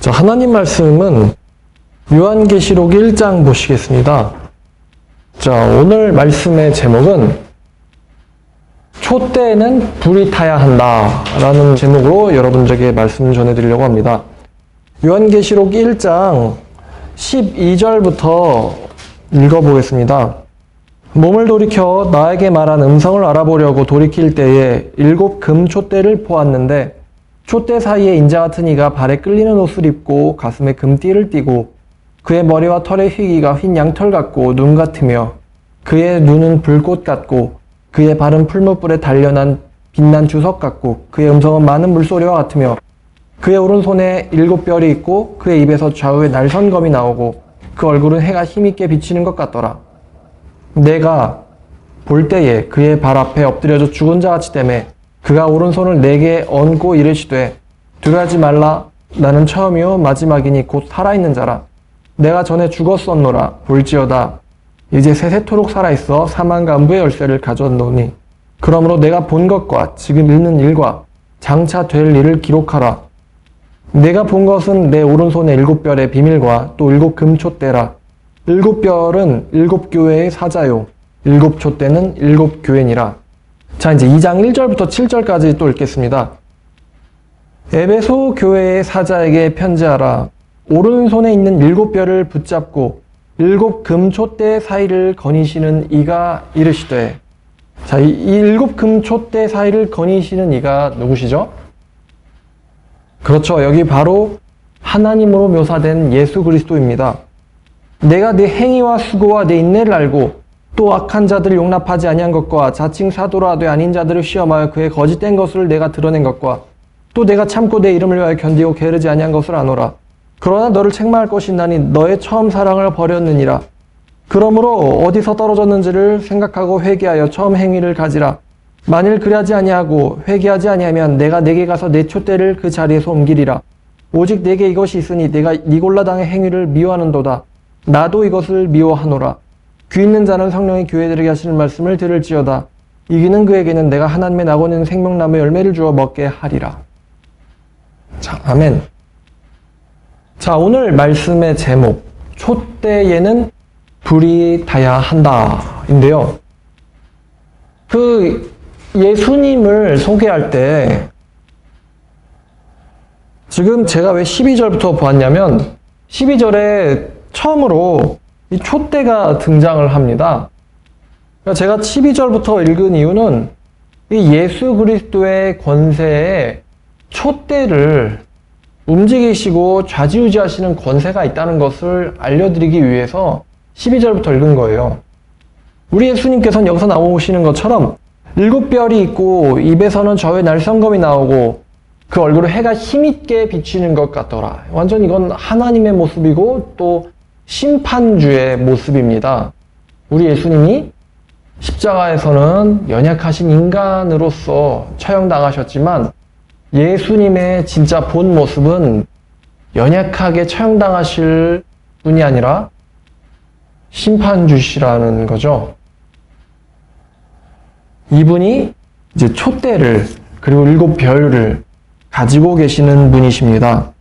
자, 하나님 말씀은 요한계시록 1장 보시겠습니다. 자, 오늘 말씀의 제목은 촛대에는 불이 타야 한다 라는 제목으로 여러분들에게 말씀 전해드리려고 합니다. 요한계시록 1장 12절부터 읽어보겠습니다. 몸을 돌이켜 나에게 말한 음성을 알아보려고 돌이킬 때에 7 금촛대를 보았는데 촛대 사이에 인자 같은 이가 발에 끌리는 옷을 입고 가슴에 금띠를 띠고 그의 머리와 털의 휘기가 흰 양털 같고 눈 같으며 그의 눈은 불꽃 같고 그의 발은 풀무불에 단련한 빛난 주석 같고 그의 음성은 많은 물소리와 같으며 그의 오른손에 7 별이 있고 그의 입에서 좌우에 날선검이 나오고 그 얼굴은 해가 힘있게 비치는 것 같더라. 내가 볼 때에 그의 발 앞에 엎드려져 죽은 자같이 되매 그가 오른손을 내게 얹고 이르시되 두려워하지 말라. 나는 처음이요 마지막이니 곧 살아있는 자라. 내가 전에 죽었었노라. 볼지어다 이제 세세토록 살아있어 사망과 음부의 열쇠를 가져왔노니 그러므로 내가 본 것과 지금 있는 일과 장차 될 일을 기록하라. 내가 본 것은 내 오른손의 7 별의 비밀과 또 7 금촛대라. 7 별은 7 교회의 사자요 7 촛대는 7 교회니라. 자, 이제 2장 1절부터 7절까지 또 읽겠습니다. 에베소 교회의 사자에게 편지하라. 오른손에 있는 7 별을 붙잡고 7 금촛대 사이를 거니시는 이가 이르시되. 자, 이 7 금촛대 사이를 거니시는 이가 누구시죠? 그렇죠. 여기 바로 하나님으로 묘사된 예수 그리스도입니다. 내가 내 행위와 수고와 내 인내를 알고 또 악한 자들을 용납하지 아니한 것과 자칭 사도라 하되 아닌 자들을 시험하여 그의 거짓된 것을 내가 드러낸 것과 또 내가 참고 내 이름을 위하여 견디고 게으르지 아니한 것을 아노라. 그러나 너를 책망할 것이 있나니 너의 처음 사랑을 버렸느니라. 그러므로 어디서 떨어졌는지를 생각하고 회개하여 처음 행위를 가지라. 만일 그리하지 아니하고 회개하지 아니하면 내가 내게 가서 내 촛대를 그 자리에서 옮기리라. 오직 내게 이것이 있으니 내가 니골라당의 행위를 미워하는도다. 나도 이것을 미워하노라. 귀 있는 자는 성령이 교회들에게 하시는 말씀을 들을지어다. 이기는 그에게는 내가 하나님의 나고는 생명나무의 열매를 주어 먹게 하리라. 자, 아멘. 자, 오늘 말씀의 제목 촛대에는 불이 타야 한다 인데요. 그 예수님을 소개할 때 지금 제가 왜 12절부터 보았냐면 12절에 처음으로 이 촛대가 등장을 합니다. 제가 12절부터 읽은 이유는 이 예수 그리스도의 권세에 촛대를 움직이시고 좌지우지하시는 권세가 있다는 것을 알려드리기 위해서 12절부터 읽은 거예요. 우리 예수님께서는 여기서 나오시는 것처럼 7 별이 있고 입에서는 저의 날선검이 나오고 그 얼굴에 해가 힘있게 비치는 것 같더라. 완전 이건 하나님의 모습이고 또 심판주의 모습입니다. 우리 예수님이 십자가에서는 연약하신 인간으로서 처형당하셨지만 예수님의 진짜 본 모습은 연약하게 처형당하실 분이 아니라 심판주시라는 거죠. 이분이 이제 촛대를 그리고 7 별을 가지고 계시는 분이십니다.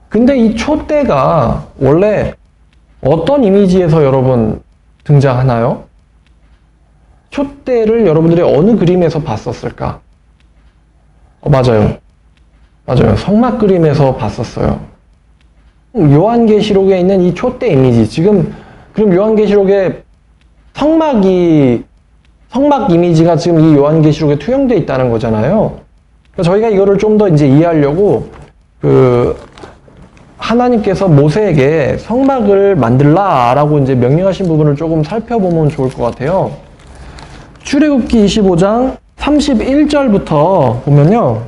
근데 이 촛대가 원래 어떤 이미지에서 여러분 등장하나요? 촛대를 여러분들이 어느 그림에서 봤었을까? 맞아요. 성막 그림에서 봤었어요. 요한계시록에 있는 이 촛대 이미지. 지금, 그럼 요한계시록에 성막 이미지가 지금 이 요한계시록에 투영되어 있다는 거잖아요. 그러니까 저희가 이거를 좀 더 이제 이해하려고, 하나님께서 모세에게 성막을 만들라라고 이제 명령하신 부분을 조금 살펴보면 좋을 것 같아요. 출애굽기 25장 31절부터 보면요.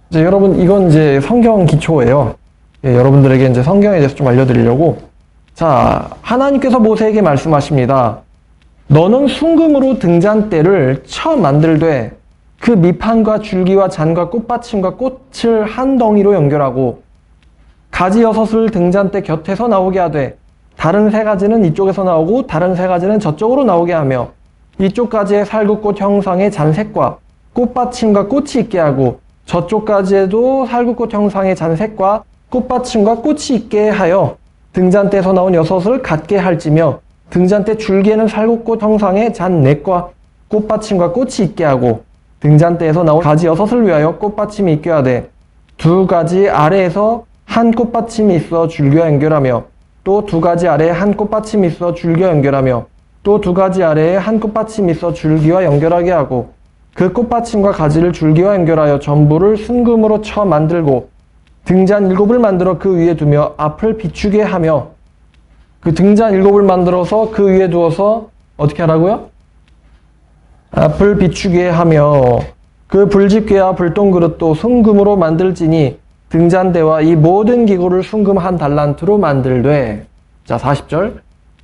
이제 여러분, 이건 이제 성경 기초예요. 예, 여러분들에게 이제 성경에 대해서 좀 알려드리려고. 자, 하나님께서 모세에게 말씀하십니다. 너는 순금으로 등잔대를 처음 만들되 그 밑판과 줄기와 잔과 꽃받침과 꽃을 한 덩이로 연결하고 가지 6을 등잔대 곁에서 나오게 하되 다른 3가지는 이쪽에서 나오고 다른 3가지는 저쪽으로 나오게 하며 이쪽 가지의 살구꽃 형상의 잔색과 꽃받침과 꽃이 있게 하고 저쪽까지에도 살구꽃 형상의 잔색과 꽃받침과 꽃이 있게 하여 등잔대에서 나온 여섯을 갖게 할지며 등잔대 줄기에는 살구꽃 형상의 잔넥과 꽃받침과 꽃이 있게 하고 등잔대에서 나온 가지 여섯을 위하여 꽃받침이 있게 하되 두 가지 아래에서 한 꽃받침이 있어 줄기와 연결하며 또 두 가지 아래에 한 꽃받침이 있어 줄기와 연결하며 또 두 가지 아래에 한 꽃받침이 있어 줄기와 연결하게 하고 그 꽃받침과 가지를 줄기와 연결하여 전부를 순금으로 쳐 만들고 등잔 7을 만들어 그 위에 두며 앞을 비추게 하며 그 등잔 7을 만들어서 그 위에 두어서 어떻게 하라고요? 앞을 비추게 하며 그 불집게와 불똥그릇도 순금으로 만들지니 등잔대와 이 모든 기구를 순금 한 달란트로 만들되. 자, 40절.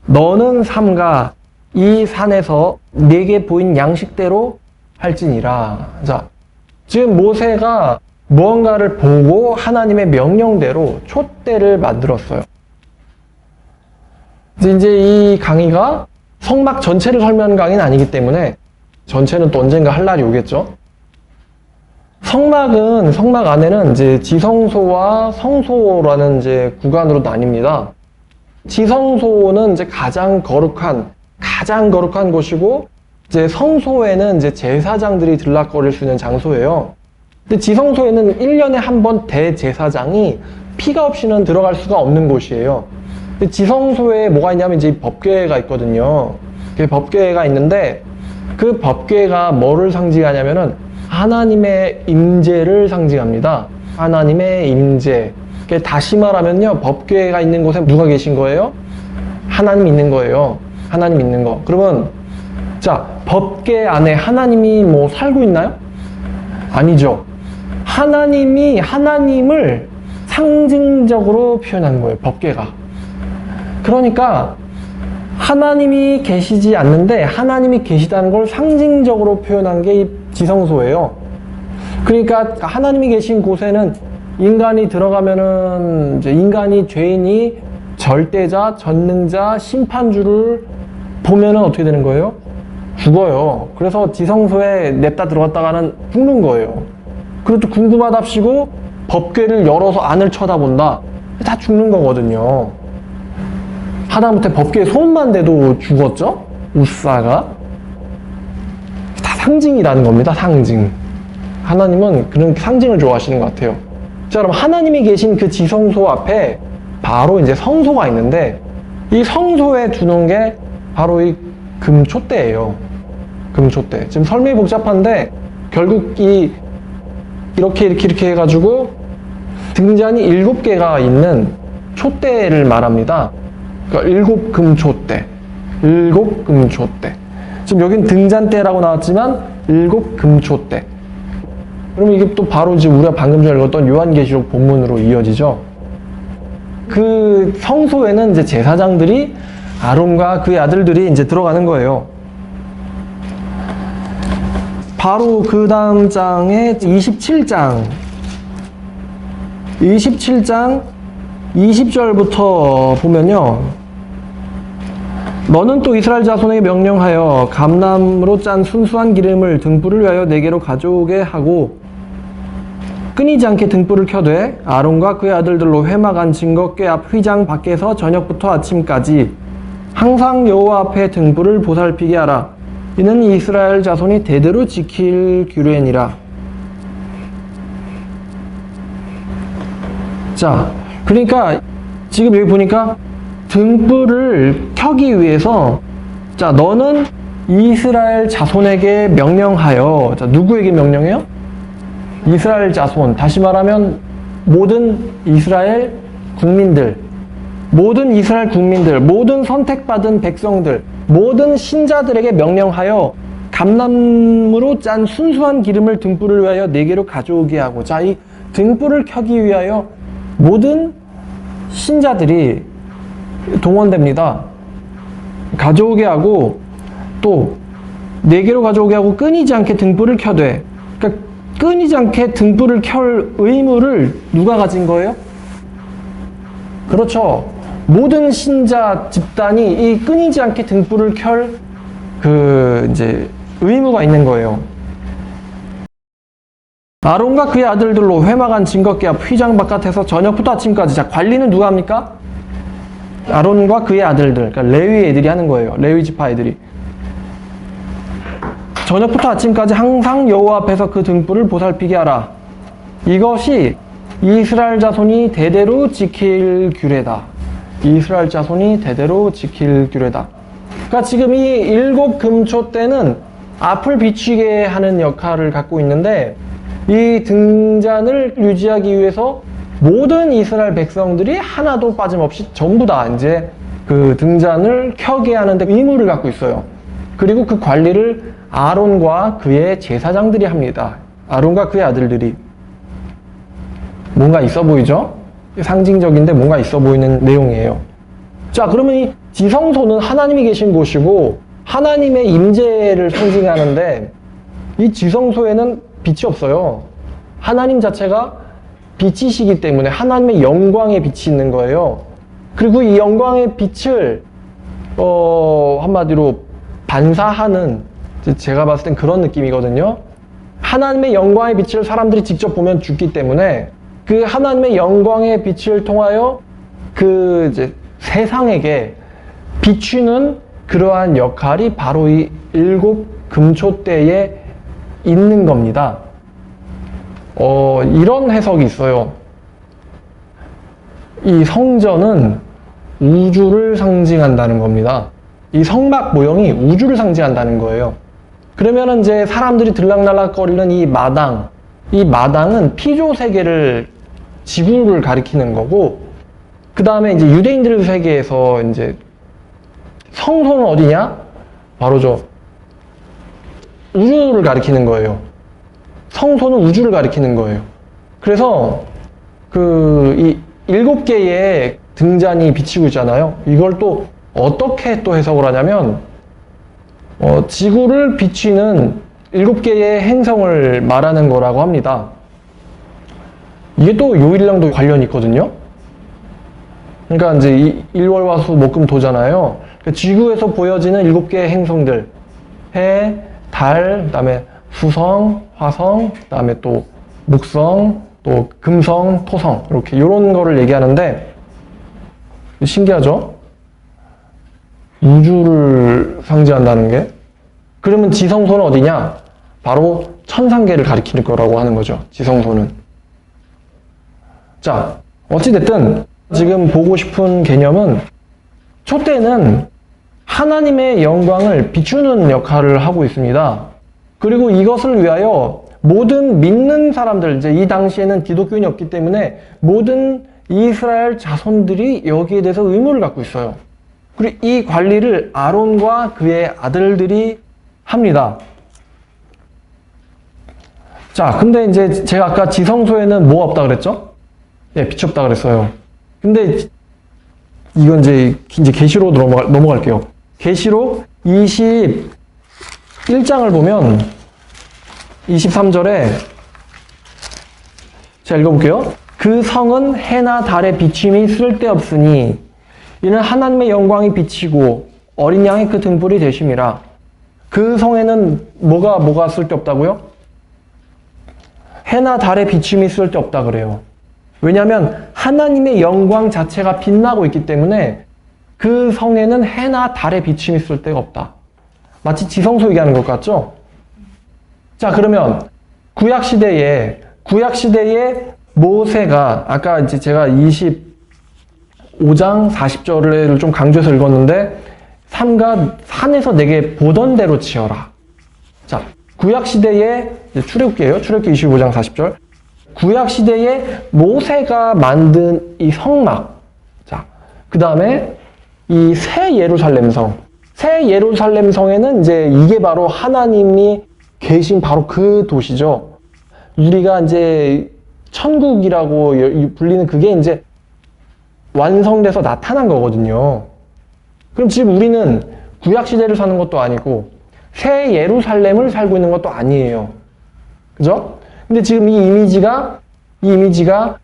너는 삼가 이 산에서 네게 보인 양식대로 할지니라. 자, 지금 모세가 무언가를 보고 하나님의 명령대로 촛대를 만들었어요. 이제 이 강의가 성막 전체를 설명하는 강의는 아니기 때문에 전체는 또 언젠가 할 날이 오겠죠. 성막 안에는 이제 지성소와 성소라는 이제 구간으로 나뉩니다. 지성소는 이제 가장 거룩한 곳이고, 이제 성소에는 이제 제사장들이 들락거릴 수 있는 장소예요. 근데 지성소에는 1년에 한 번 대제사장이 피가 없이는 들어갈 수가 없는 곳이에요. 근데 지성소에 뭐가 있냐면 이제 법궤가 있거든요. 그 법궤가 있는데 그 법궤가 뭐를 상징하냐면은 하나님의 임재를 상징합니다. 하나님의 임재. 다시 말하면요, 법궤가 있는 곳에 누가 계신 거예요? 하나님 있는 거예요. 하나님 있는 거. 그러면 자, 법궤 안에 하나님이 뭐 살고 있나요? 아니죠. 하나님이 하나님을 상징적으로 표현한 거예요, 법궤가. 그러니까 하나님이 계시지 않는데 하나님이 계시다는 걸 상징적으로 표현한 게 이 지성소예요. 그러니까 하나님이 계신 곳에는 인간이 들어가면은 이제 인간이 죄인이 절대자, 전능자, 심판주를 보면은 어떻게 되는 거예요? 죽어요. 그래서 지성소에 냅다 들어갔다가는 죽는 거예요. 그래도 궁금하답시고 법궤를 열어서 안을 쳐다본다. 다 죽는 거거든요. 하다못해 법궤에 손만 대도 죽었죠? 우사가. 다 상징이라는 겁니다. 상징. 하나님은 그런 상징을 좋아하시는 것 같아요. 자, 그럼 하나님이 계신 그 지성소 앞에 바로 이제 성소가 있는데 이 성소에 두는 게 바로 이 금촛대예요. 금촛대. 지금 설명이 복잡한데 결국 이렇게 해가지고 등잔이 7개가 있는 촛대를 말합니다. 그러니까 7금촛대. 7금촛대. 지금 여긴 등잔대라고 나왔지만 7금촛대. 그러면 이게 또 바로 이제 우리가 방금 전에 읽었던 요한계시록 본문으로 이어지죠. 그 성소에는 이제 제사장들이 아론과 그의 아들들이 이제 들어가는 거예요. 바로 그 다음 장에 27장 20절부터 보면요. 너는 또 이스라엘 자손에게 명령하여 감람으로 짠 순수한 기름을 등불을 위하여 네게로 가져오게 하고 끊이지 않게 등불을 켜되 아론과 그의 아들들로 회막 안 증거궤 앞 휘장 밖에서 저녁부터 아침까지 항상 여호와 앞에 등불을 보살피게 하라. 이는 이스라엘 자손이 대대로 지킬 규례니라. 자, 그러니까 지금 여기 보니까 등불을 켜기 위해서 자, 너는 이스라엘 자손에게 명령하여. 자, 누구에게 명령해요? 이스라엘 자손. 다시 말하면 모든 이스라엘 국민들, 모든 선택받은 백성들, 모든 신자들에게 명령하여 감람으로 짠 순수한 기름을 등불을 위하여 네게로 가져오게 하고. 자, 이 등불을 켜기 위하여 모든 신자들이 동원됩니다. 가져오게 하고 또 네게로 가져오게 하고 끊이지 않게 등불을 켜되. 그러니까 끊이지 않게 등불을 켤 의무를 누가 가진 거예요? 그렇죠. 모든 신자 집단이 이 끊이지 않게 등불을 켤 이제 의무가 있는 거예요. 아론과 그의 아들들로 회막안 증거계 앞 휘장 바깥에서 저녁부터 아침까지. 자, 관리는 누가 합니까? 아론과 그의 아들들, 그러니까 레위 애들이 하는 거예요. 레위 지파 애들이. 저녁부터 아침까지 항상 여호와 앞에서 그 등불을 보살피게 하라. 이것이 이스라엘 자손이 대대로 지킬 규례다. 이스라엘 자손이 대대로 지킬 규례다. 그러니까 지금 이 7 금초 때는 앞을 비추게 하는 역할을 갖고 있는데, 이 등잔을 유지하기 위해서 모든 이스라엘 백성들이 하나도 빠짐없이 전부 다 이제 그 등잔을 켜게 하는데 의무를 갖고 있어요. 그리고 그 관리를 아론과 그의 제사장들이 합니다. 아론과 그의 아들들이. 뭔가 있어 보이죠? 상징적인데 뭔가 있어 보이는 내용이에요. 자, 그러면 이 지성소는 하나님이 계신 곳이고 하나님의 임재를 상징하는데, 이 지성소에는 빛이 없어요. 하나님 자체가 빛이시기 때문에 하나님의 영광의 빛이 있는 거예요. 그리고 이 영광의 빛을 한마디로 반사하는, 제가 봤을 땐 그런 느낌이거든요. 하나님의 영광의 빛을 사람들이 직접 보면 죽기 때문에 그 하나님의 영광의 빛을 통하여 그 이제 세상에게 비추는 그러한 역할이 바로 이 7 금초대에 있는 겁니다. 이런 해석이 있어요. 이 성전은 우주를 상징한다는 겁니다. 이 성막 모형이 우주를 상징한다는 거예요. 그러면 이제 사람들이 들락날락거리는 이 마당은 피조 세계를, 지구를 가리키는 거고, 그 다음에 이제 유대인들 세계에서 이제 성소는 어디냐? 바로 저 우주를 가리키는 거예요. 성소는 우주를 가리키는 거예요. 그래서 이 7개의 등잔이 비치고 있잖아요. 이걸 또 어떻게 또 해석을 하냐면, 지구를 비추는 7개의 행성을 말하는 거라고 합니다. 이게 또 요일랑도 관련이 있거든요. 그러니까 이제 일월화수목금토잖아요. 그러니까 지구에서 보여지는 7개의 행성들, 해, 달, 그다음에 수성, 화성, 그다음에 또 목성, 또 금성, 토성, 이렇게 이런 거를 얘기하는데, 신기하죠? 우주를 상징한다는 게. 그러면 지성소는 어디냐? 바로 천상계를 가리키는 거라고 하는 거죠. 지성소는. 자, 어찌됐든 지금 보고 싶은 개념은, 촛대는 하나님의 영광을 비추는 역할을 하고 있습니다. 그리고 이것을 위하여 모든 믿는 사람들, 이제 이 당시에는 기독교인이 없기 때문에 모든 이스라엘 자손들이 여기에 대해서 의무를 갖고 있어요. 그리고 이 관리를 아론과 그의 아들들이 합니다. 자, 근데 이제 제가 아까 지성소에는 뭐가 없다 그랬죠? 예, 빛이 없다 그랬어요. 근데 이건 이제 계시록으로 넘어갈게요. 계시록 21장을 보면 23절에 제가 읽어볼게요. 그 성은 해나 달의 비침이 쓸데없으니 이는 하나님의 영광이 비치고 어린 양의 그 등불이 되심이라. 그 성에는 뭐가 쓸데없다고요? 해나 달의 비침이 쓸데없다 그래요. 왜냐하면 하나님의 영광 자체가 빛나고 있기 때문에 그 성에는 해나 달의 비침이 쓸데가 없다. 마치 지성소 얘기하는 것 같죠? 자, 그러면 구약시대에 모세가, 아까 이제 제가 25장 40절을 좀 강조해서 읽었는데, 삼가 산에서 내게 보던 대로 지어라. 자, 구약시대에, 출애굽기예요. 출애굽기 25장 40절. 구약시대에 모세가 만든 이 성막. 자, 그 다음에 이 새 예루살렘 성에는 이제 이게 바로 하나님이 계신 바로 그 도시죠. 우리가 이제 천국이라고 불리는 그게 이제 완성돼서 나타난 거거든요. 그럼 지금 우리는 구약시대를 사는 것도 아니고 새 예루살렘을 살고 있는 것도 아니에요. 그죠? 근데 지금 이 이미지가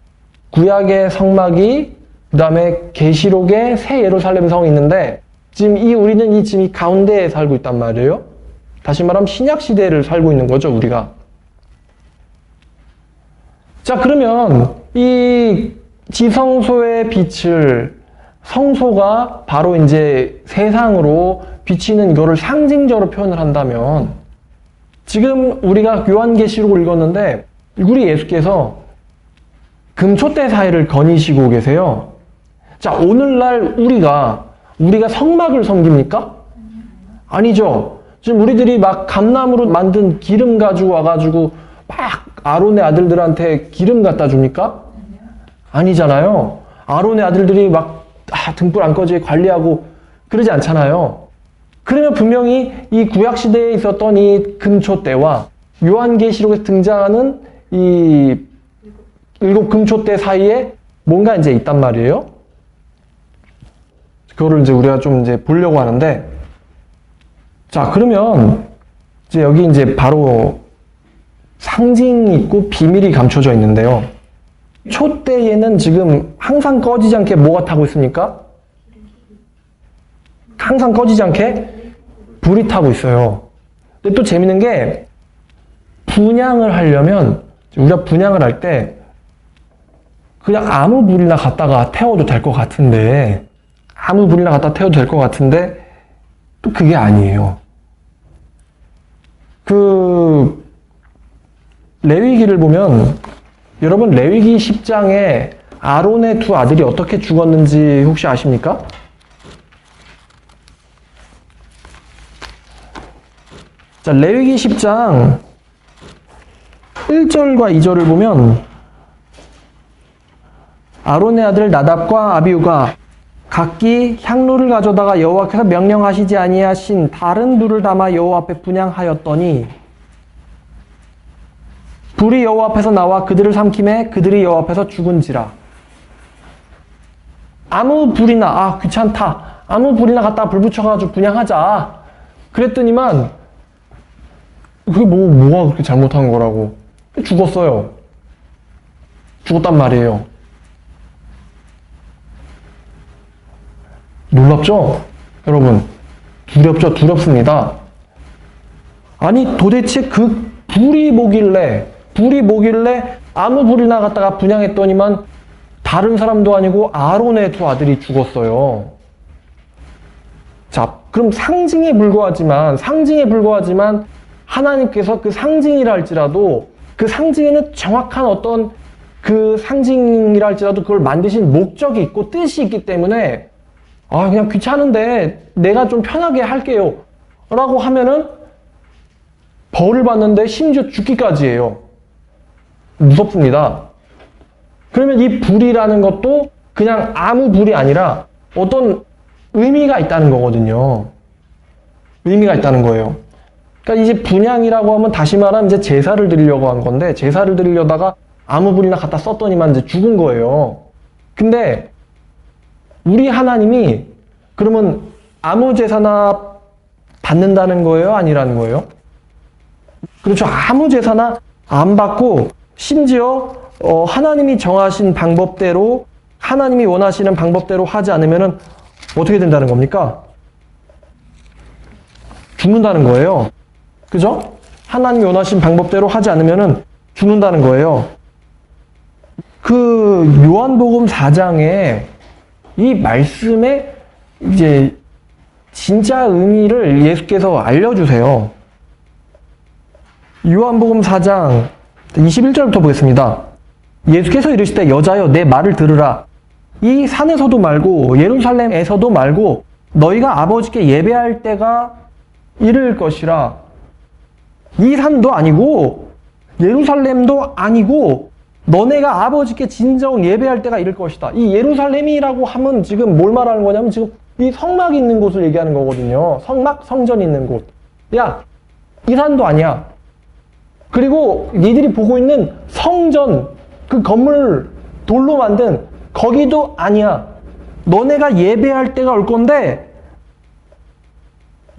구약의 성막이, 그 다음에 계시록에 새 예루살렘 성이 있는데, 지금 우리는 이 가운데에 살고 있단 말이에요. 다시 말하면 신약 시대를 살고 있는 거죠, 우리가. 자, 그러면 이 지성소의 빛을 성소가 바로 이제 세상으로 비치는 이거를 상징적으로 표현을 한다면, 지금 우리가 요한계시록을 읽었는데 우리 예수께서 금초대 사이를 거니시고 계세요. 자, 오늘날 우리가 성막을 섬깁니까? 아니죠. 지금 우리들이 막 감나무로 만든 기름 가지고 와가지고 막 아론의 아들들한테 기름 갖다 줍니까? 아니잖아요. 아론의 아들들이 막 등불 안 꺼지게 관리하고 그러지 않잖아요. 그러면 분명히 이 구약시대에 있었던 이 금초대와 요한계시록에서 등장하는 이 7 금초대 사이에 뭔가 이제 있단 말이에요. 그거를 이제 우리가 좀 이제 보려고 하는데, 자, 그러면 이제 여기 이제 바로 상징이 있고 비밀이 감춰져 있는데요. 촛대에는 지금 항상 꺼지지 않게 뭐가 타고 있습니까? 항상 꺼지지 않게 불이 타고 있어요. 근데 또 재밌는 게, 분향을 하려면, 우리가 분향을 할 때 그냥 아무 불이나 갖다가 태워도 될 것 같은데, 또 그게 아니에요. 레위기를 보면, 여러분 레위기 10장에 아론의 2 아들이 어떻게 죽었는지 혹시 아십니까? 자, 레위기 10장 1절과 2절을 보면, 아론의 아들 나답과 아비후가 각기 향로를 가져다가 여호와께서 명령하시지 아니하신 다른 불을 담아 여호와 앞에 분향하였더니 불이 여호와 앞에서 나와 그들을 삼키매 그들이 여호와 앞에서 죽은지라. 아무 불이나 귀찮다, 아무 불이나 갖다 불 붙여가지고 분향하자 그랬더니만 그게 뭐가 그렇게 잘못한 거라고. 죽었어요. 죽었단 말이에요. 놀랍죠? 여러분, 두렵습니다. 아니, 도대체 그 불이 뭐길래 아무 불이나 갖다가 분향했더니만 다른 사람도 아니고 아론의 2 아들이 죽었어요. 자, 그럼 상징에 불과하지만 하나님께서 그 상징이라 할지라도, 그 상징에는 정확한 어떤 그 상징이라 할지라도 그걸 만드신 목적이 있고 뜻이 있기 때문에, 그냥 귀찮은데 내가 좀 편하게 할게요 라고 하면은 벌을 받는데 심지어 죽기까지 해요. 무섭습니다. 그러면 이 불이라는 것도 그냥 아무 불이 아니라 어떤 의미가 있다는 거거든요. 의미가 있다는 거예요. 그러니까 이제 분향이라고 하면 다시 말하면 이제 제사를 드리려고 한 건데, 제사를 드리려다가 아무 불이나 갖다 썼더니만 이제 죽은 거예요. 근데 우리 하나님이 그러면 아무 제사나 받는다는 거예요? 아니라는 거예요? 그렇죠. 아무 제사나 안 받고, 심지어 하나님이 정하신 방법대로, 하나님이 원하시는 방법대로 하지 않으면 어떻게 된다는 겁니까? 죽는다는 거예요. 그죠? 하나님이 원하신 방법대로 하지 않으면 죽는다는 거예요. 그 요한복음 4장에 이 말씀의 이제 진짜 의미를 예수께서 알려주세요. 요한복음 4장 21절부터 보겠습니다. 예수께서 이르시되 여자여 내 말을 들으라. 이 산에서도 말고 예루살렘에서도 말고 너희가 아버지께 예배할 때가 이를 것이라. 이 산도 아니고 예루살렘도 아니고 너네가 아버지께 진정 예배할 때가 이를 것이다. 이 예루살렘이라고 하면 지금 뭘 말하는 거냐면 지금 이 성막이 있는 곳을 얘기하는 거거든요. 성막, 성전이 있는 곳. 야, 이 산도 아니야. 그리고 니들이 보고 있는 성전, 그 건물 돌로 만든 거기도 아니야. 너네가 예배할 때가 올 건데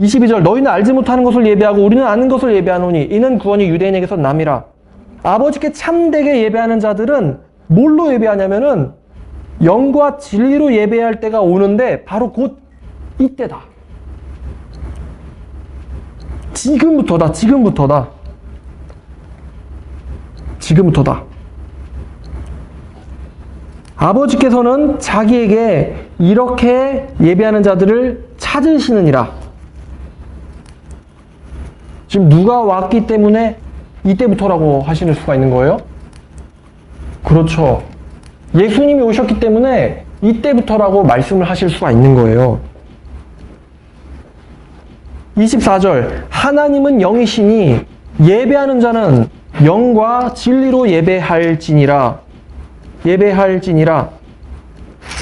22절 너희는 알지 못하는 것을 예배하고 우리는 아는 것을 예배하노니 이는 구원이 유대인에게서 남이라. 아버지께 참되게 예배하는 자들은 뭘로 예배하냐면은 영과 진리로 예배할 때가 오는데 바로 곧 이때다. 지금부터다. 아버지께서는 자기에게 이렇게 예배하는 자들을 찾으시느니라. 지금 누가 왔기 때문에 이때부터라고 하실 수가 있는 거예요? 그렇죠. 예수님이 오셨기 때문에 이때부터라고 말씀을 하실 수가 있는 거예요. 24절, 하나님은 영이시니 예배하는 자는 영과 진리로 예배할지니라.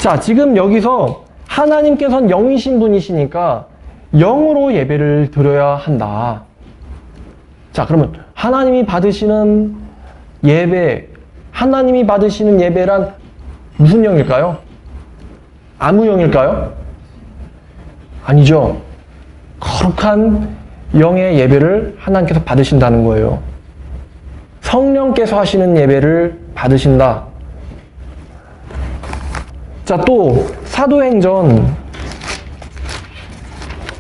자, 지금 여기서 하나님께서는 영이신 분이시니까 영으로 예배를 드려야 한다. 자, 그러면 하나님이 받으시는 예배란 무슨 영일까요? 아무 영일까요? 아니죠. 거룩한 영의 예배를 하나님께서 받으신다는 거예요. 성령께서 하시는 예배를 받으신다. 자, 또 사도행전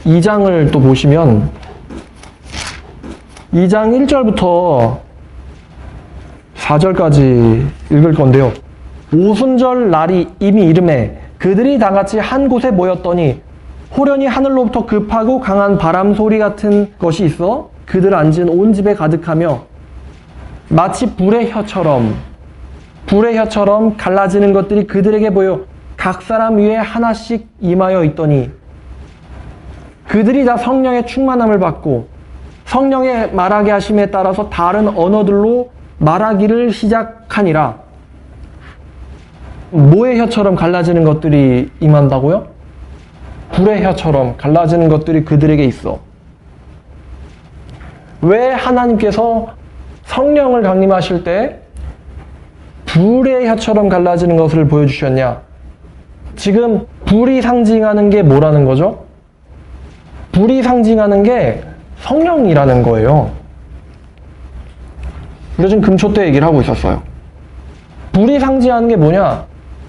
2장을 또 보시면 2장 1절부터 4절까지 읽을 건데요. 오순절 날이 이미 이름에 그들이 다 같이 한 곳에 모였더니 호련히 하늘로부터 급하고 강한 바람 소리 같은 것이 있어 그들 앉은 온 집에 가득하며 마치 불의 혀처럼 갈라지는 것들이 그들에게 보여 각 사람 위에 하나씩 임하여 있더니 그들이 다 성령의 충만함을 받고 성령의 말하게 하심에 따라서 다른 언어들로 말하기를 시작하니라. 뭐의 혀처럼 갈라지는 것들이 임한다고요? 불의 혀처럼 갈라지는 것들이 그들에게 있어. 왜 하나님께서 성령을 강림하실 때 불의 혀처럼 갈라지는 것을 보여주셨냐? 지금 불이 상징하는 게 뭐라는 거죠? 불이 상징하는 게 성령이라는 거예요. 우리가 지금 금초 때 얘기를 하고 있었어요. 불이 상징하는 게 뭐냐?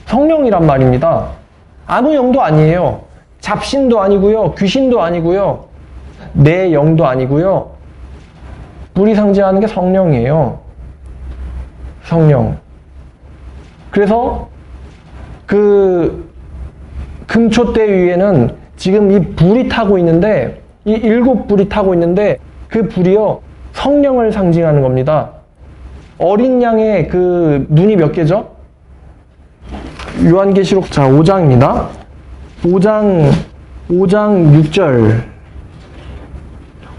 성령이란 말입니다. 아무 영도 아니에요. 잡신도 아니고요. 귀신도 아니고요. 내 영도 아니고요. 불이 상징하는 게 성령이에요. 성령. 그래서 그 금초대 위에는 지금 이 불이 타고 있는데, 이 7불이 타고 있는데 그 불이요 성령을 상징하는 겁니다. 어린 양의 그 눈이 몇 개죠? 요한계시록 5장입니다. 5장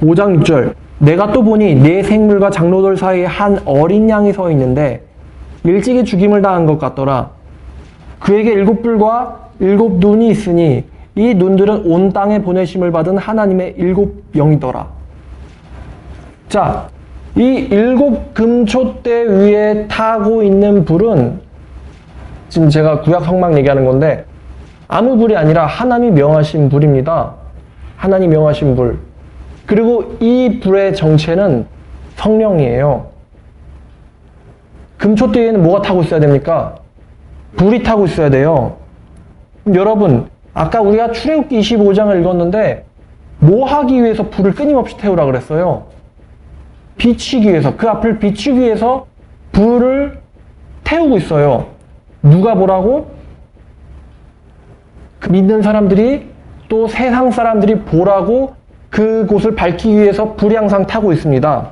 6절. 내가 또 보니 네 생물과 장로들 사이에 한 어린 양이 서 있는데 일찍이 죽임을 당한 것 같더라. 그에게 7뿔과 7눈이 있으니 이 눈들은 온 땅에 보내심을 받은 하나님의 7영이더라. 자, 이 7금초대 위에 타고 있는 불은 지금 제가 구약 성막 얘기하는 건데 아무 불이 아니라 하나님이 명하신 불입니다. 하나님 명하신 불. 그리고 이 불의 정체는 성령이에요. 금초대에는 뭐가 타고 있어야 됩니까? 불이 타고 있어야 돼요. 여러분, 아까 우리가 출애굽기 25장을 읽었는데 뭐 하기 위해서 불을 끊임없이 태우라 그랬어요? 비추기 위해서, 그 앞을 비추기 위해서 불을 태우고 있어요. 누가 보라고? 그 믿는 사람들이, 또 세상 사람들이 보라고 그곳을 밝히기 위해서 불이 항상 타고 있습니다.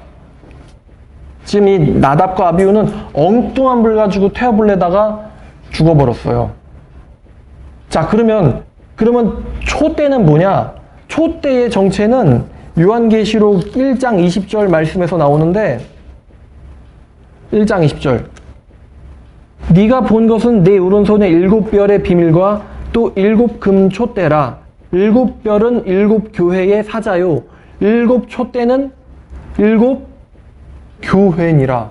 지금 이 나답과 아비후는 엉뚱한 불 가지고 태워보려다가 죽어버렸어요. 자, 그러면 촛대는 뭐냐? 촛대의 정체는 요한계시록 1장 20절 말씀에서 나오는데 1장 20절 네가 본 것은 내 오른손의 7별의 비밀과 또 7금촛대라. 7별은 7교회의 사자요 7촛대는 7교회니라.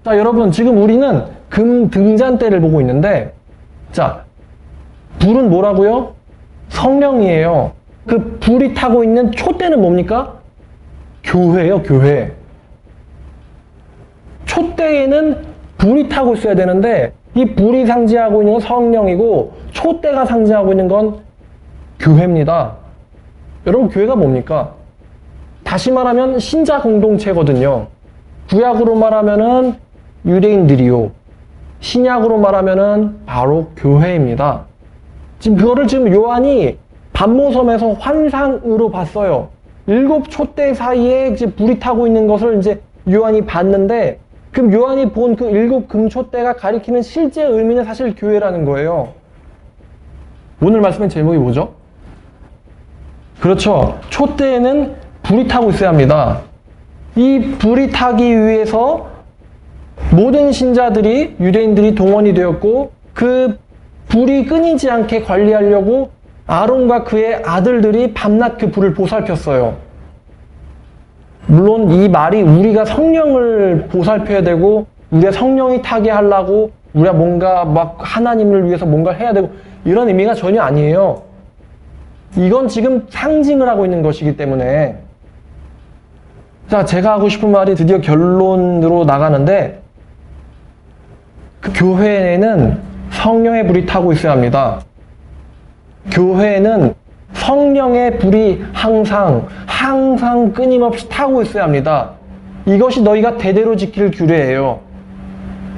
자, 여러분, 지금 우리는 금 등잔대를 보고 있는데, 자, 불은 뭐라고요? 성령이에요. 그 불이 타고 있는 촛대는 뭡니까? 교회예요, 교회. 촛대에는 불이 타고 있어야 되는데 이 불이 상징하고 있는 건 성령이고 촛대가 상징하고 있는 건 교회입니다. 여러분, 교회가 뭡니까? 다시 말하면 신자 공동체거든요. 구약으로 말하면은 유대인들이요. 신약으로 말하면은 바로 교회입니다. 지금 그거를 지금 요한이 반모섬에서 환상으로 봤어요. 7 촛대 사이에 이제 불이 타고 있는 것을 이제 요한이 봤는데, 그럼 요한이 본 그 7 금촛대가 가리키는 실제 의미는 사실 교회라는 거예요. 오늘 말씀의 제목이 뭐죠? 그렇죠. 촛대에는 불이 타고 있어야 합니다. 이 불이 타기 위해서 모든 신자들이, 유대인들이 동원이 되었고, 그 불이 끊이지 않게 관리하려고 아론과 그의 아들들이 밤낮 그 불을 보살폈어요. 물론 이 말이 우리가 성령을 보살펴야 되고, 우리가 성령이 타게 하려고, 우리가 뭔가 막 하나님을 위해서 뭔가를 해야 되고, 이런 의미가 전혀 아니에요. 이건 지금 상징을 하고 있는 것이기 때문에. 자, 제가 하고 싶은 말이 드디어 결론으로 나가는데, 그 교회에는 성령의 불이 타고 있어야 합니다. 교회에는 성령의 불이 항상 끊임없이 타고 있어야 합니다. 이것이 너희가 대대로 지킬 규례예요.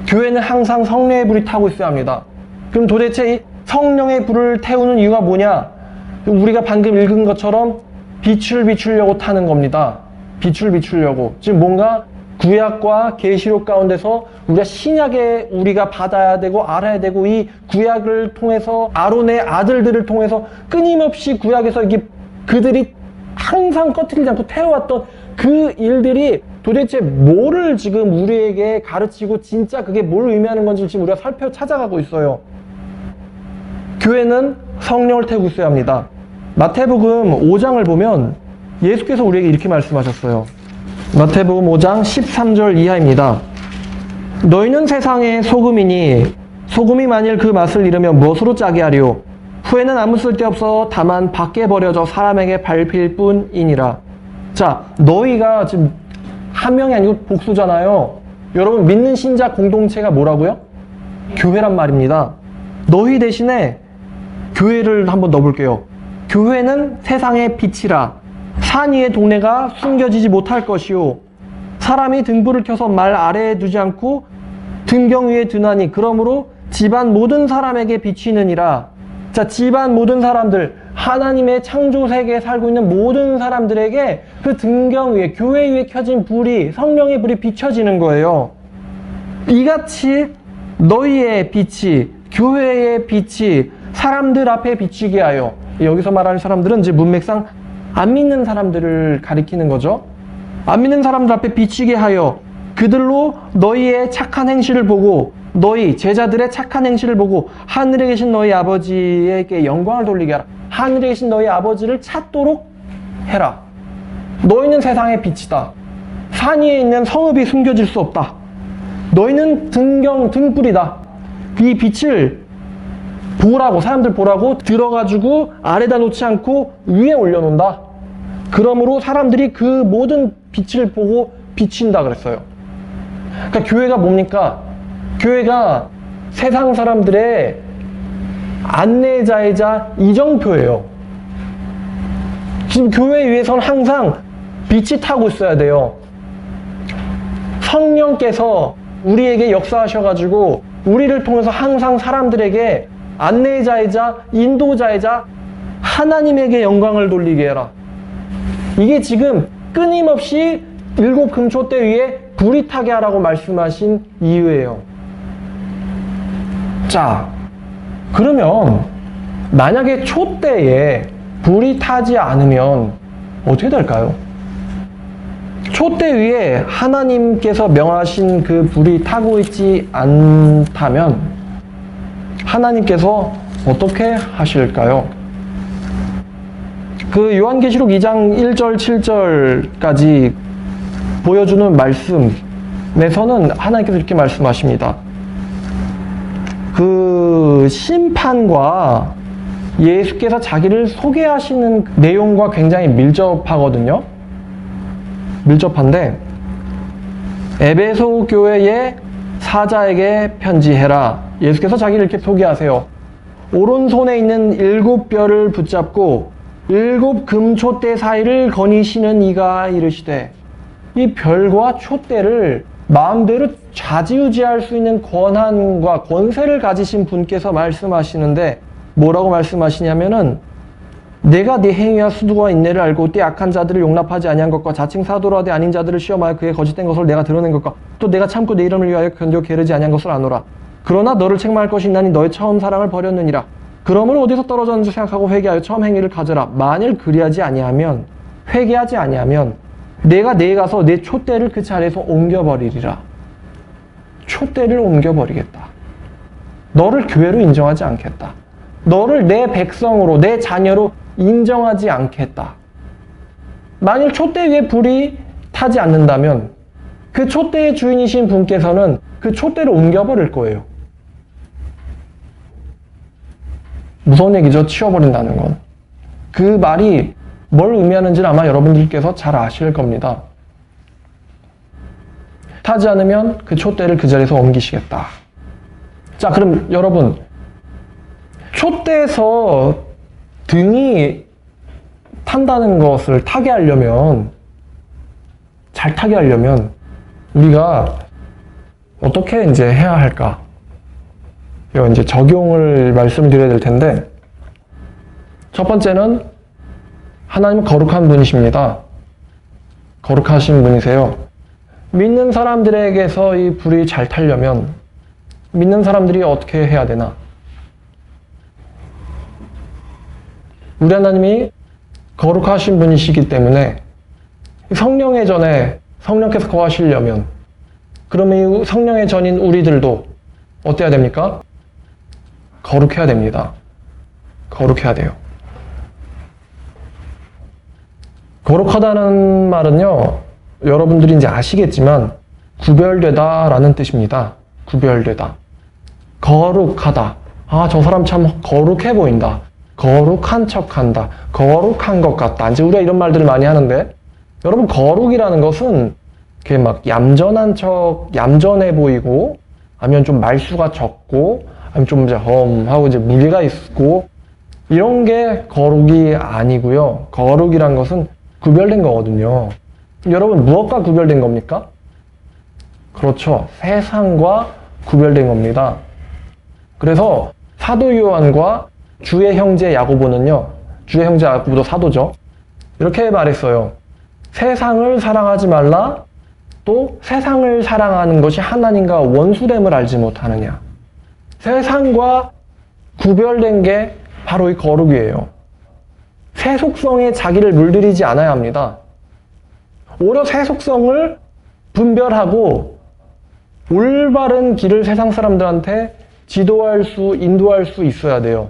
교회는 항상 성령의 불이 타고 있어야 합니다. 그럼 도대체 이 성령의 불을 태우는 이유가 뭐냐? 우리가 방금 읽은 것처럼 빛을 비추려고 타는 겁니다. 빛을 비추려고. 지금 뭔가 구약과 계시록 가운데서 우리가 신약에 우리가 받아야 되고 알아야 되고, 이 구약을 통해서 아론의 아들들을 통해서 끊임없이 구약에서 이게 그들이 항상 꺼트리지 않고 태워왔던 그 일들이 도대체 뭐를 지금 우리에게 가르치고 진짜 그게 뭘 의미하는 건지 지금 우리가 찾아가고 있어요. 교회는 성령을 태우고 있어야 합니다. 마태복음 5장을 보면 예수께서 우리에게 이렇게 말씀하셨어요. 마태복음 5장 13절 이하입니다. 너희는 세상의 소금이니 소금이 만일 그 맛을 잃으면 무엇으로 짜게 하리요? 후에는 아무 쓸데없어 다만 밖에 버려져 사람에게 밟힐 뿐이니라. 자, 너희가 지금 한 명이 아니고 복수잖아요. 여러분, 믿는 신자 공동체가 뭐라고요? 교회란 말입니다. 너희 대신에 교회를 한번 넣어볼게요. 교회는 세상의 빛이라. 산 위의 동네가 숨겨지지 못할 것이요, 사람이 등불을 켜서 말 아래에 두지 않고 등경 위에 두나니 그러므로 집안 모든 사람에게 비치느니라. 자, 집안 모든 사람들, 하나님의 창조 세계에 살고 있는 모든 사람들에게 그 등경 위에, 교회 위에 켜진 불이, 성령의 불이 비춰지는 거예요. 이같이 너희의 빛이, 교회의 빛이 사람들 앞에 비치게 하여, 여기서 말하는 사람들은 이제 문맥상 안 믿는 사람들을 가리키는 거죠. 안 믿는 사람들 앞에 비치게 하여 그들로 너희의 착한 행실을 보고, 너희 제자들의 착한 행실을 보고 하늘에 계신 너희 아버지에게 영광을 돌리게 하라. 하늘에 계신 너희 아버지를 찾도록 해라. 너희는 세상의 빛이다. 산 위에 있는 성읍이 숨겨질 수 없다. 너희는 등불이다. 이 빛을 보라고, 사람들 보라고 들어가지고 아래다 놓지 않고 위에 올려놓는다. 그러므로 사람들이 그 모든 빛을 보고 비친다 그랬어요. 그러니까 교회가 뭡니까? 교회가 세상 사람들의 안내자이자 이정표예요. 지금 교회 위에서는 항상 빛이 타고 있어야 돼요. 성령께서 우리에게 역사하셔가지고 우리를 통해서 항상 사람들에게 안내자이자 인도자이자 하나님에게 영광을 돌리게 해라. 이게 지금 끊임없이 7 금초대 위에 불이 타게 하라고 말씀하신 이유예요. 자, 그러면 만약에 촛대에 불이 타지 않으면 어떻게 될까요? 촛대 위에 하나님께서 명하신 그 불이 타고 있지 않다면 하나님께서 어떻게 하실까요? 그 요한계시록 2장 1절 7절까지 보여주는 말씀에서는 하나님께서 이렇게 말씀하십니다. 그 심판과 예수께서 자기를 소개하시는 내용과 굉장히 밀접하거든요. 밀접한데, 에베소 교회의 사자에게 편지해라. 예수께서 자기를 이렇게 소개하세요. 오른손에 있는 7뼈를 붙잡고 7 금촛대 사이를 거니시는 이가 이르시되, 이 별과 촛대를 마음대로 좌지우지할 수 있는 권한과 권세를 가지신 분께서 말씀하시는데 뭐라고 말씀하시냐면은 내가 네 행위와 수두와 인내를 알고 때 악한 자들을 용납하지 아니한 것과 자칭 사도라 하되 아닌 자들을 시험하여 그의 거짓된 것을 내가 드러낸 것과 또 내가 참고 내 이름을 위하여 견디어 게으르지 아니한 것을 아노라. 그러나 너를 책망할 것이 있나니 너의 처음 사랑을 버렸느니라. 그러므로 어디서 떨어졌는지 생각하고 회개하여 처음 행위를 가져라. 만일 그리하지 아니하면 회개하지 아니하면 내가 내에 가서 내 촛대를 그 자리에서 옮겨버리리라. 촛대를 옮겨버리겠다. 너를 교회로 인정하지 않겠다. 너를 내 백성으로 내 자녀로 인정하지 않겠다. 만일 촛대 위에 불이 타지 않는다면 그 촛대의 주인이신 분께서는 그 촛대를 옮겨버릴 거예요. 무서운 얘기죠. 치워버린다는 건. 그 말이 뭘 의미하는지는 아마 여러분들께서 잘 아실 겁니다. 타지 않으면 그 촛대를 그 자리에서 옮기시겠다. 자, 그럼 여러분, 촛대에서 등이 탄다는 것을 타게 하려면, 잘 타게 하려면 우리가 어떻게 이제 해야 할까? 이거 이제 적용을 말씀드려야 될 텐데, 첫 번째는 하나님은 거룩한 분이십니다. 거룩하신 분이세요. 믿는 사람들에게서 이 불이 잘 타려면 믿는 사람들이 어떻게 해야 되나? 우리 하나님이 거룩하신 분이시기 때문에 성령의 전에 성령께서 거하시려면 그러면 이 성령의 전인 우리들도 어때야 됩니까? 거룩해야 됩니다. 거룩해야 돼요. 거룩하다는 말은요, 여러분들이 이제 아시겠지만 구별되다 라는 뜻입니다. 구별되다. 거룩하다. 아, 저 사람 참 거룩해 보인다. 거룩한 척한다. 거룩한 것 같다. 이제 우리가 이런 말들을 많이 하는데, 여러분, 거룩이라는 것은 이렇게 막 얌전한 척, 얌전해 보이고, 아니면 좀 말수가 적고, 아니면 좀 이제 하고 이제 무게가 있고, 이런 게 거룩이 아니고요. 거룩이란 것은 구별된 거거든요. 여러분, 무엇과 구별된 겁니까? 그렇죠. 세상과 구별된 겁니다. 그래서 사도 요한과 주의 형제 야고보는요, 주의 형제 야고보도 사도죠. 이렇게 말했어요. 세상을 사랑하지 말라. 또 세상을 사랑하는 것이 하나님과 원수됨을 알지 못하느냐. 세상과 구별된 게 바로 이 거룩이에요. 새 속성에 자기를 물들이지 않아야 합니다. 오히려 새 속성을 분별하고 올바른 길을 세상 사람들한테 인도할 수 있어야 돼요.